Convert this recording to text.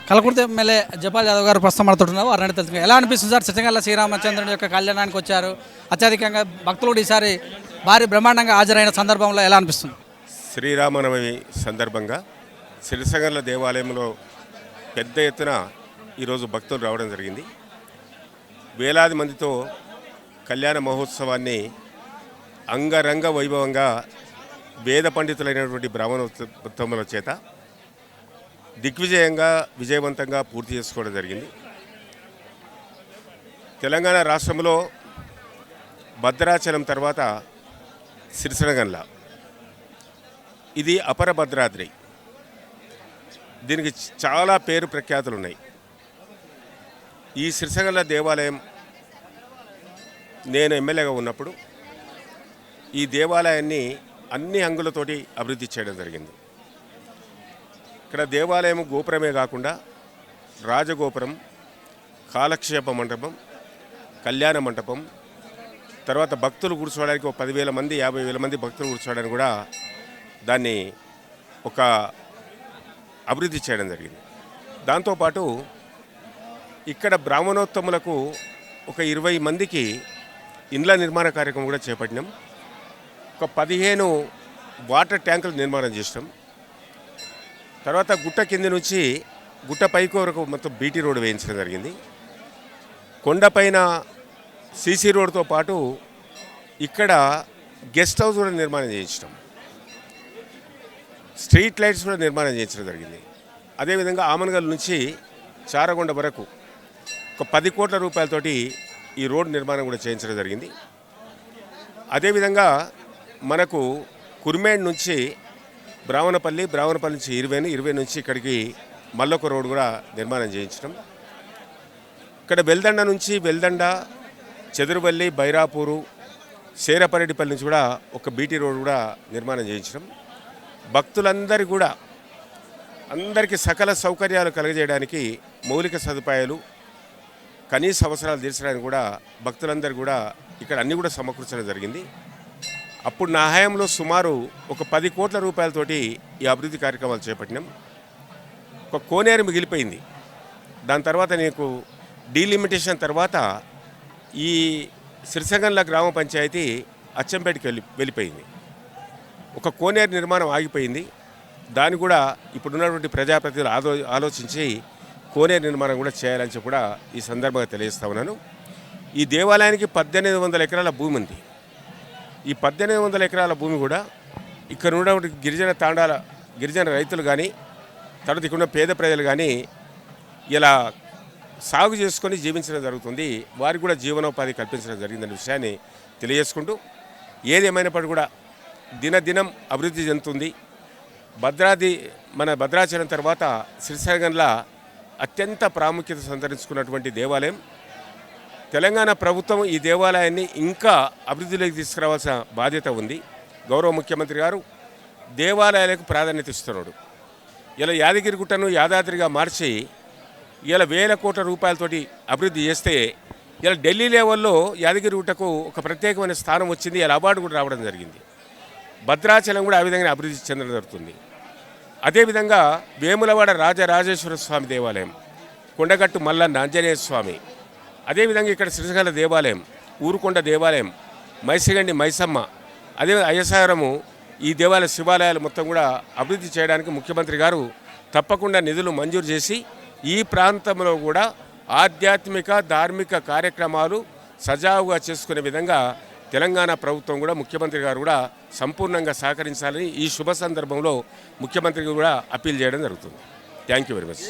Kalakurthi MLA జపాల్ Yadav గారు ప్రస్తుతం మాట్లాడుతున్నారు. వారిని తెలుసుకున్నారు. ఎలా అనిపిస్తుంది సార్? చిత్తగల్ల శ్రీరామచంద్రుని యొక్క కళ్యాణానికి వచ్చారు, అత్యధికంగా భక్తులు కూడా ఈసారి భారీ బ్రహ్మాండంగా హాజరైన సందర్భంలో ఎలా అనిపిస్తుంది? శ్రీరామనవమి సందర్భంగా సిరిసగర్ల దేవాలయంలో పెద్ద ఎత్తున ఈరోజు భక్తులు రావడం జరిగింది. వేలాది మందితో కళ్యాణ మహోత్సవాన్ని అంగరంగ వైభవంగా వేద పండితులైనటువంటి బ్రాహ్మణోత్తముల చేత దిగ్విజయంగా విజయవంతంగా పూర్తి చేసుకోవడం జరిగింది. తెలంగాణ రాష్ట్రంలో భద్రాచలం తర్వాత సిరిసగల్ల, ఇది అపర భద్రాద్రి. దీనికి చాలా పేరు ప్రఖ్యాతులు ఉన్నాయి. ఈ సిరిసగల్ల దేవాలయం నేను ఎమ్మెల్యేగా ఉన్నప్పుడు ఈ దేవాలయాన్ని అన్ని హంగులతోటి అభివృద్ధి చేయడం జరిగింది. ఇక్కడ దేవాలయం గోపురమే కాకుండా రాజగోపురం, కాలక్షేప మండపం, కళ్యాణ మండపం, తర్వాత భక్తులు కూర్చోవడానికి ఒక 10,000 మంది 50,000 మంది భక్తులు కూర్చోవడానికి కూడా దాన్ని ఒక అభివృద్ధి చేయడం జరిగింది. దాంతోపాటు ఇక్కడ బ్రాహ్మణోత్తములకు ఒక 20 మందికి ఇండ్ల నిర్మాణ కార్యక్రమం కూడా చేపట్టినాం. ఒక 15 వాటర్ ట్యాంకులు నిర్మాణం చేసినాం. తర్వాత గుట్ట కింది నుంచి గుట్ట పైకి వరకు మొత్తం బీటీ రోడ్డు వేయించడం జరిగింది. కొండపైన సీసీ రోడ్డుతో పాటు ఇక్కడ గెస్ట్ హౌస్ కూడా నిర్మాణం చేయించడం, స్ట్రీట్ లైట్స్ కూడా నిర్మాణం చేయించడం జరిగింది. అదేవిధంగా ఆమనగల్ నుంచి చారగొండ వరకు ఒక 10 కోట్ల రూపాయలతోటి ఈ రోడ్డు నిర్మాణం కూడా చేయించడం జరిగింది. అదేవిధంగా మనకు కుర్మేడ్ నుంచి బ్రాహ్మణపల్లి నుంచి 20 నుంచి ఇక్కడికి మల్లొక రోడ్డు కూడా నిర్మాణం చేయించడం. ఇక్కడ వెల్దండ నుంచి వెల్దండ, చెదురువల్లి, బైరాపూరు, శేరపరెడ్డిపల్లి నుంచి కూడా ఒక బీటీ రోడ్డు కూడా నిర్మాణం చేయించడం. భక్తులందరూ కూడా అందరికీ సకల సౌకర్యాలు కలుగజేయడానికి మౌలిక సదుపాయాలు, కనీస అవసరాలు తీర్చడానికి కూడా భక్తులందరూ కూడా ఇక్కడ అన్నీ కూడా సమకూర్చడం జరిగింది. అప్పుడు నా హయాంలో సుమారు ఒక 10 కోట్ల రూపాయలతోటి ఈ అభివృద్ధి కార్యక్రమాలు చేపట్టినాం. ఒక కోనేరు మిగిలిపోయింది. దాని తర్వాత నీకు డీలిమిటేషన్ తర్వాత ఈ సిరిసగల్ల గ్రామ పంచాయతీ అచ్చంపేటకి వెళ్ళిపోయింది. ఒక కోనేరు నిర్మాణం ఆగిపోయింది. దాన్ని కూడా ఇప్పుడున్నటువంటి ప్రజాప్రతినిధులు ఆలోచించి కోనేరు నిర్మాణం కూడా చేయాలని చెప్పి కూడా ఈ సందర్భంగా తెలియజేస్తా ఉన్నాను. ఈ దేవాలయానికి 1800 ఎకరాల భూమి ఉంది. ఈ 1800 ఎకరాల భూమి కూడా ఇక్కడ ఉన్నటువంటి గిరిజన రైతులు కానీ, తర్వాత ఇక్కడ ఉన్న పేద ప్రజలు కానీ ఇలా సాగు చేసుకొని జీవించడం జరుగుతుంది. వారికి కూడా జీవనోపాధి కల్పించడం జరిగిందనే విషయాన్ని తెలియజేసుకుంటూ, ఏదేమైనప్పటికీ కూడా దినదినం అభివృద్ధి చెందుతుంది. మన భద్రాచలం తర్వాత సిరిసగల్ల అత్యంత ప్రాముఖ్యత సంతరించుకున్నటువంటి దేవాలయం. తెలంగాణ ప్రభుత్వం ఈ దేవాలయాన్ని ఇంకా అభివృద్ధిలోకి తీసుకురావాల్సిన బాధ్యత ఉంది. గౌరవ ముఖ్యమంత్రి గారు దేవాలయాలకు ప్రాధాన్యత ఇస్తున్నాడు. ఇలా యాదగిరిగుట్టను యాదాద్రిగా మార్చి ఇలా వేల కోట్ల రూపాయలతోటి అభివృద్ధి చేస్తే ఇలా ఢిల్లీ లెవెల్లో యాదగిరిగుట్టకు ఒక ప్రత్యేకమైన స్థానం వచ్చింది. ఇలా అవార్డు కూడా రావడం జరిగింది. భద్రాచలం కూడా ఆ విధంగా అభివృద్ధి చెందడం జరుగుతుంది. అదేవిధంగా వేములవాడ రాజరాజేశ్వర స్వామి దేవాలయం, కొండగట్టు మల్లన్న ఆంజనేయ స్వామి, అదేవిధంగా ఇక్కడ సిరిసగల్ల దేవాలయం, ఊరుకొండ దేవాలయం, మైసిగండి మైసమ్మ, అదే అయ్యసాగరము, ఈ దేవాలయ శివాలయాలు మొత్తం కూడా అభివృద్ధి చేయడానికి ముఖ్యమంత్రి గారు తప్పకుండా నిధులు మంజూరు చేసి ఈ ప్రాంతంలో కూడా ఆధ్యాత్మిక ధార్మిక కార్యక్రమాలు సజావుగా చేసుకునే విధంగా తెలంగాణ ప్రభుత్వం కూడా ముఖ్యమంత్రి గారు కూడా సంపూర్ణంగా సహకరించాలని ఈ శుభ సందర్భంలో ముఖ్యమంత్రికి కూడా అప్పీల్ చేయడం జరుగుతుంది. Thank you very much.